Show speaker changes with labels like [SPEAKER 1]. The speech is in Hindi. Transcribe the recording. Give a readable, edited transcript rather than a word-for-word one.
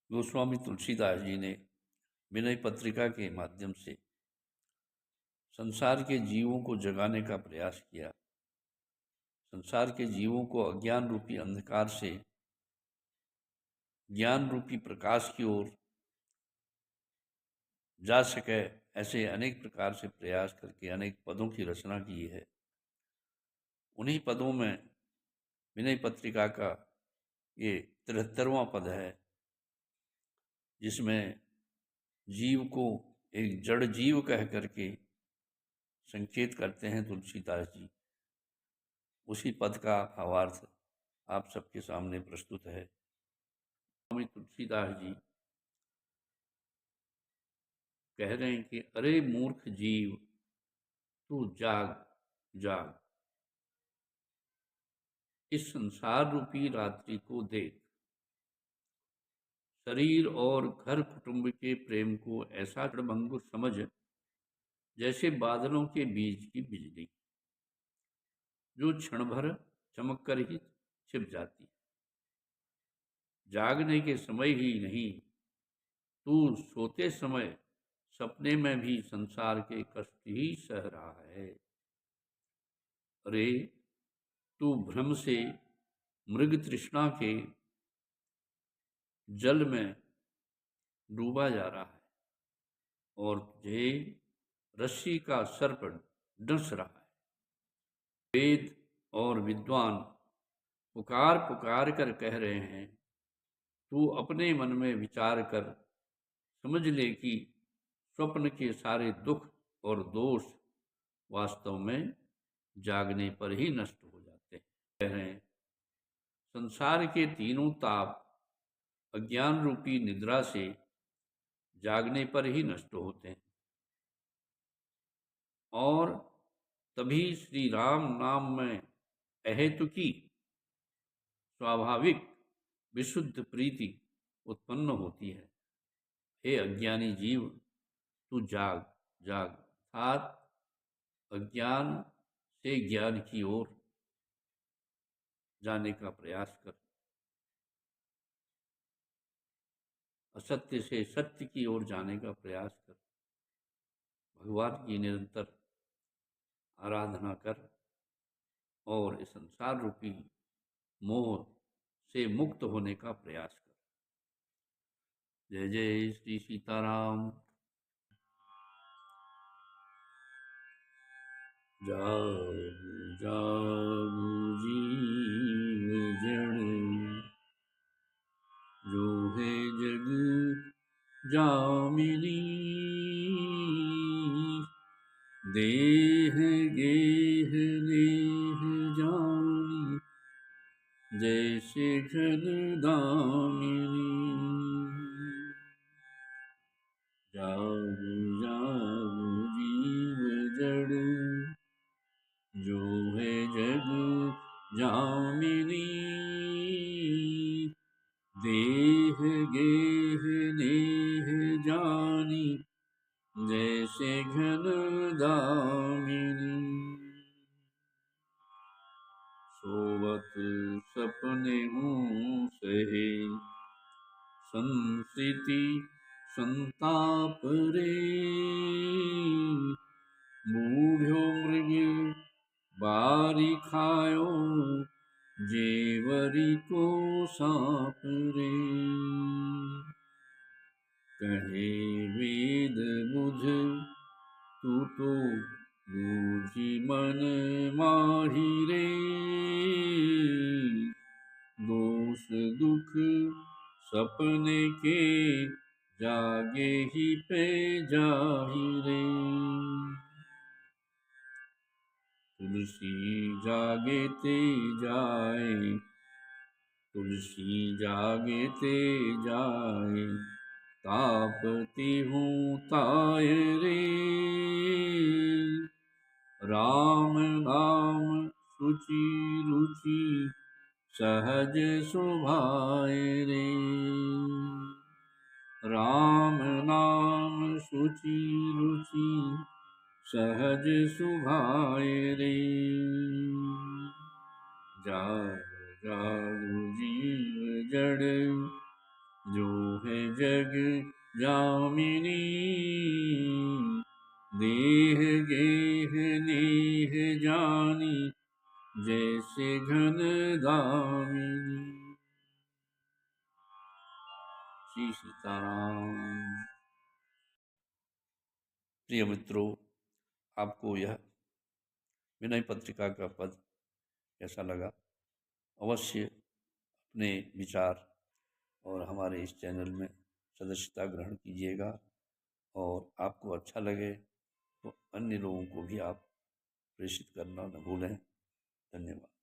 [SPEAKER 1] गोस्वामी तुलसीदास जी ने विनय पत्रिका के माध्यम से संसार के जीवों को जगाने का प्रयास किया। संसार के जीवों को अज्ञान रूपी अंधकार से ज्ञान रूपी प्रकाश की ओर जा सके, ऐसे अनेक प्रकार से प्रयास करके अनेक पदों की रचना की है। उन्हीं पदों में विनय पत्रिका का ये 73वां पद है, जिसमें जीव को एक जड़ जीव कह करके संकेत करते हैं तुलसीदास जी। उसी पद का भावार्थ आप सबके सामने प्रस्तुत है। स्वामी तुलसीदास जी कह रहे हैं कि अरे मूर्ख जीव, तू जाग जाग, इस संसार रूपी रात्रि को देख। शरीर और घर कुटुंब के प्रेम को ऐसा क्षणभंगुर समझ जैसे बादलों के बीच की बिजली, जो क्षण भर चमक कर ही छिप जाती। जागने के समय ही नहीं, तू सोते समय सपने में भी संसार के कष्ट ही सह रहा है। अरे तू भ्रम से मृग तृष्णा के जल में डूबा जा रहा है और तुझे रस्सी का सर्प डस रहा है। वेद और विद्वान पुकार पुकार कर कह रहे हैं, तू अपने मन में विचार कर समझ ले कि स्वप्न के सारे दुख और दोष वास्तव में जागने पर ही नष्ट हो जाते हैं। कह रहे हैं, संसार के तीनों ताप अज्ञान रूपी निद्रा से जागने पर ही नष्ट होते हैं और तभी श्री राम नाम में अहेतुकी स्वाभाविक विशुद्ध प्रीति उत्पन्न होती है। हे अज्ञानी जीव, तू जाग जाग, अर्थात अज्ञान से ज्ञान की ओर जाने का प्रयास कर, असत्य से सत्य की ओर जाने का प्रयास कर, भगवान की निरंतर आराधना कर और इस संसार रूपी मोह से मुक्त होने का प्रयास कर। जय जय श्री सीताराम। जाग जाग जीव जड़, जो है जग जामिनी। देह गेह नेह जानी, जैसे घन दामिनी। जाग जाग जीव जड़, जो है जग जामिनी। देह गेह नेह जानी, जैसे घन दामिनी। सोवत सपने हूँ सहे, संस्कृति संताप रे। बूढ़ो मृग बारी खायो, जेवरी को सांप रे। कहे वेद बुध, तू तो बूझी मन माही रे। दोष दुख सपने के, जागे ही पे जाही रे। तुलसी जागे ते जाए, तुलसी जागे ते जाए। तापती हूँ ताय रे। राम नाम सुचि रुचि, सहज सुभाए रे। राम नाम सुचि रुचि, सहज सुभाए रे। जाग जाग जीव जड़, जो है जग जामिनी, देह गेह नेह जानी, जैसे घन दामिनी। श्री सीताराम। प्रिय मित्रों, आपको यह विनय पत्रिका का पद कैसा लगा? अवश्य अपने विचार और हमारे इस चैनल में सदस्यता ग्रहण कीजिएगा, और आपको अच्छा लगे तो अन्य लोगों को भी आप प्रेषित करना न भूलें। धन्यवाद।